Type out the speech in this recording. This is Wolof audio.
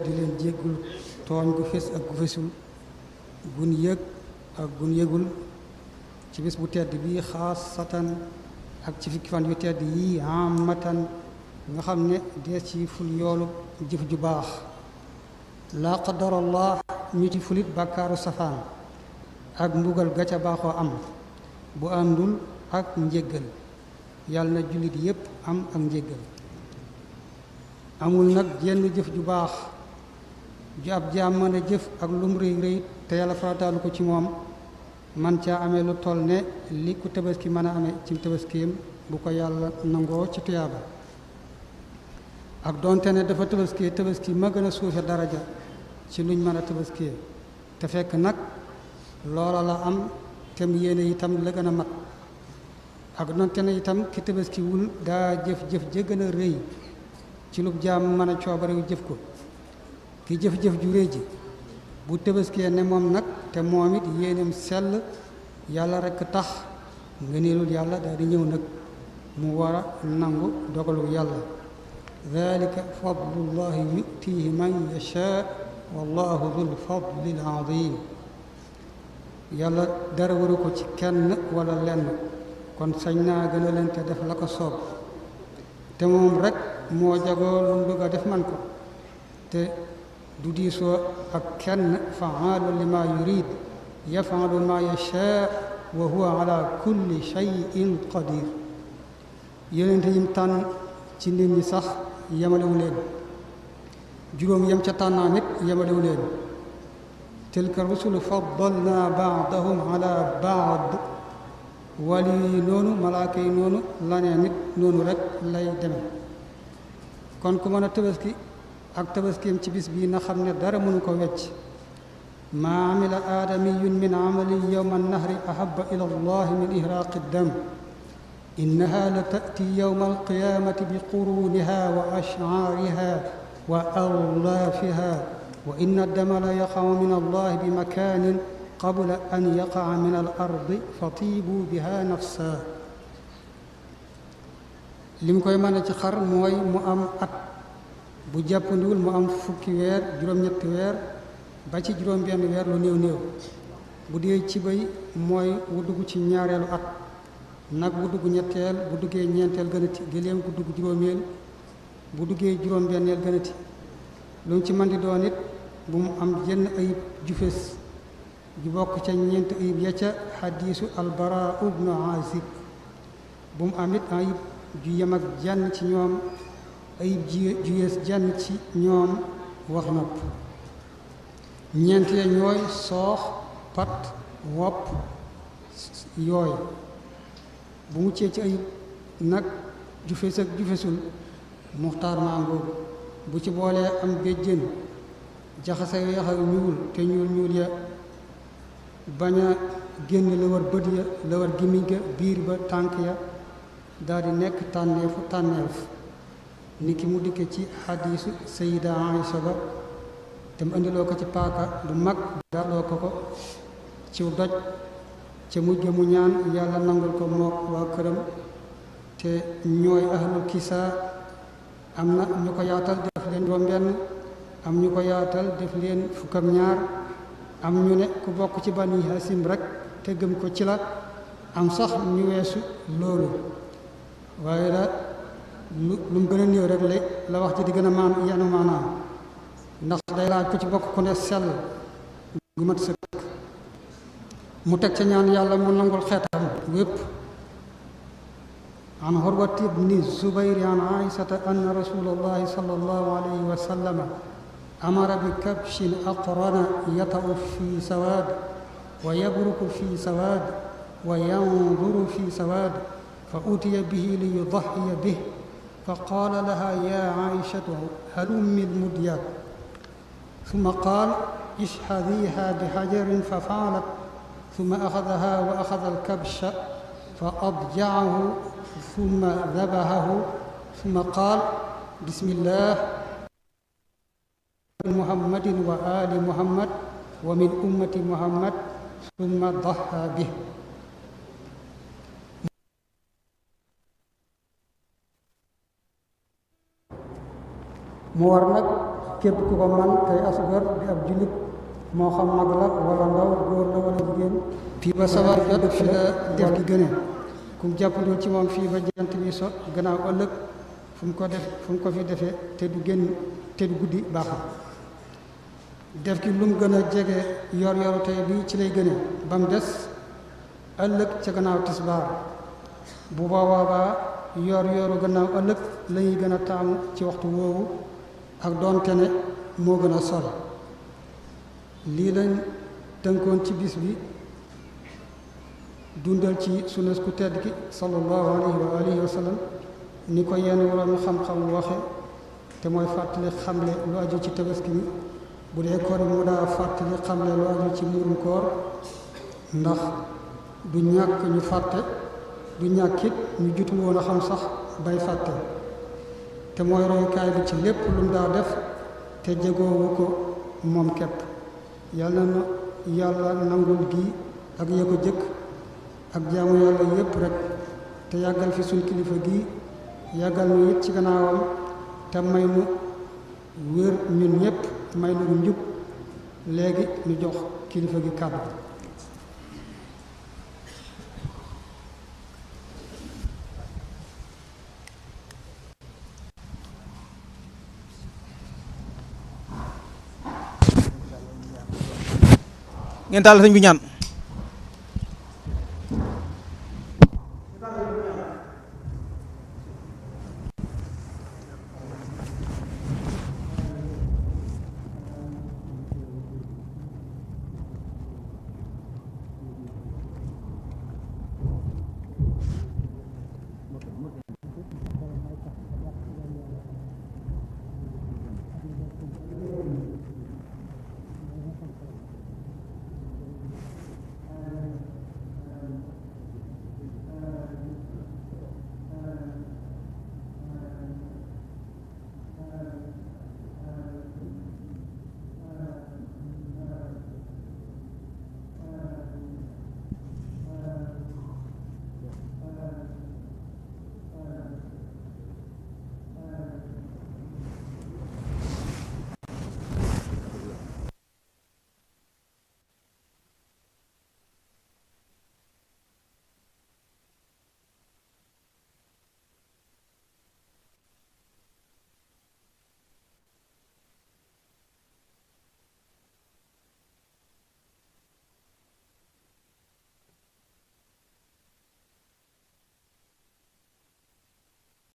di leen jéggul tooñ gu fés ak gu fésul gun yëg ak gun yëgul ci bis bu tedd bii xaasatan ak ci fukki fan yu tedd yii amatan nga xam ne dees ci ful yoolu jëf ju baax laa qadarallah ñu ci fulit bàkkaaru safaan ak mbugal ga ca baaxoo am bu àndul ak njéggal yàlla na jullit yépp am ak njéggal amul nag jenn jëf ju baax ju ab jaam mën a jëf ak lum rëy rëy te yàlla farataalu ko ci moom man caa amee lu toll ne li ku tabaski mën a amee ci tabaskiyam bu ko yàlla nangoo ci tuyaaba ak doonte ne dafa tabaski ma gën a suufe daraja ci luñ mën a tabaskiyee te fekk nag loola la am tem yéene itam la gën a mat ak doonte ne itam ki tabaskiwul daa jëf-jëf ja gën a rëy ci lu jaam mën a coobarewu jëf ko ki jëf-jëf ju rëy ji bu tabaskiyee ne moom nag te moom it yéeneem sell yàlla rekk tax ngëneelul yàlla daal di ñëw nag mu war a nangu dogalu yàlla dalika fadlullahi yutihi man yashaa wallahu dul fadlil azim yàlla dara waru ko ci kenn wala lenn kon sañ naa gën a leen te def la ko soob te moom rekk moo jagoo lu mu bëgg a def man ko te du diisoo ak kenn faalu lima yurid yafalu ma yashaa wa huwa ala kulli shay'in qadir yonente yim tànn ci nit ñi sax yemalewu leen juróom yem ca tànnaa nit yemalewu leen tilka rusulu faddalna baadahum ala baad wali yi noonu malaaka yi noonu lanee nit noonu rek lay deme kon ku mën a tabaski ak tabaskiyam ci bis bii na xam ne dara mënu ko wecc maa amila aadamiyun min amalin yowma annahri ahaba ila allah min ihraaqi ddam innaha la tati yowma alqiyamati bi quruniha wa ashcaariha wa awlaafiha wa inna addama la yaqacu min allah bi makanin qabla an yaqaca min al ardi fatiibu biha nafsa lim koy mën a ci xar mooy mu am at bu jàppandiwul mu am fukki weer juróom-ñetti weer ba ci juróom-benn weer lu néew néew bu dee ci bëy mooy wu dugg ci ñaareelu at nag bu dugg ñetteel bu duggee ñeenteel gënati géléem bu dugg juróomeel bu duggee juróom-benneel gënati lu mu ci mën di doon it bu mu am jenn ayib ju fés ju bokk ca ñeent ayib ya ca xadiisu albara ibnu azib bu mu am it ayib ju yem ak jenn ci ñoom ayib ju yees jenn ci ñoom wax nopp ñeent ya ñooy soox pat wopp yooy bu muccee ci ayib nag ju fés ak ju fésul muxtaar maa ngóobu bu ci boolee am béjjén jaxase weex ak ñuul te ñuul ya bañ a génn la war bët ya la war gimiñ ga biir ba tànk ya daal di nekk tànneef ni ki mu dikke ci xadiisu sayida Aïcha ba te mu indiloo ko ci paaka bu mag dalloo ko ciw doj ca mujj mu ñaan yàlla nangul ko mook waa këram te ñooy ahlul kisaa am na ñu ko yaatal def leen juróom-benn am ñu ko yaatal def leen fukk ak ñaar am ñu ne ku bokk ci bani Hasim rek te gëm ko ci la am sax ñu weesu loolu waaye la lu mu gën a néew rek la wax ci di gën a yanu maanaam ndax day laaj ku ci bokk ku ne sell gu mat sëkk mu teg ca ñaan yàlla mu nangul xeetam wépp an Urwat ibni Zubayr an Aïsata anna rasulallahi sallallahu alayhi wa sallam amara bi kabshin aqrana yata'u fi sawaad wa yabruku fi sawaad wa yanzuru fi sawaad fa utiya bihi li yudahiya bih fa qaala laha ya Aïshatu halummi lmudyaat summa qaal ishhadiha bihajarin fa faalat summa axadaha wa axada alkabsha fa adjacahu summa dabahahu summa qaal bismillah muhammadin wa ali muhammad wa min ummati muhammad summa daha bih mu war nag képp ku ko man tey asgar di ab jullit moo xam mag la wala ndaw góor la wala jigéen fii ba sawar jot fi la def gi gëne kum jàppandoo ci moom fii ba jant bi so gannaaw ëllëg fu mu ko fi defee te du guddi baaxam def gi lu mu gën a jege yor yoru tey bi ci lay gëne ba mu des ëllëg ca gannaaw tisbaar bu boobaa yor yoru gannaaw ëllëg la ñuy gën a taamu ci waxtu woowu ak doonte ne moo gën a sori lii lañ tënkoon ci bis bi dundal ci sunnas ku tedd ki sallallahu alayhi wa sallam ni ko yenn waroon xam-xam waxe te mooy fàttali xamle lu aju ci tabaski mi bu dee koor mu daa fàttali xamle lu aju ci muurum koor ndax du ñàkk ñu fàtte du ñàkkit ñu jutul woon a xam sax bay fàtte te mooy royukaay bi ci lépp lu mu daa def te jegoowu ko moom képp yàlla na yàlla nangul gi ak ya ko jëkk ak jaamu yàlla yépp rek te yàggal fi suñ kilifa gi yàggal nu it ci gannaawam te may nu wér ñun ñépp may nu njub léegi ñu jox kilifa gi kàddu ngeen taal sëñ bi ñaan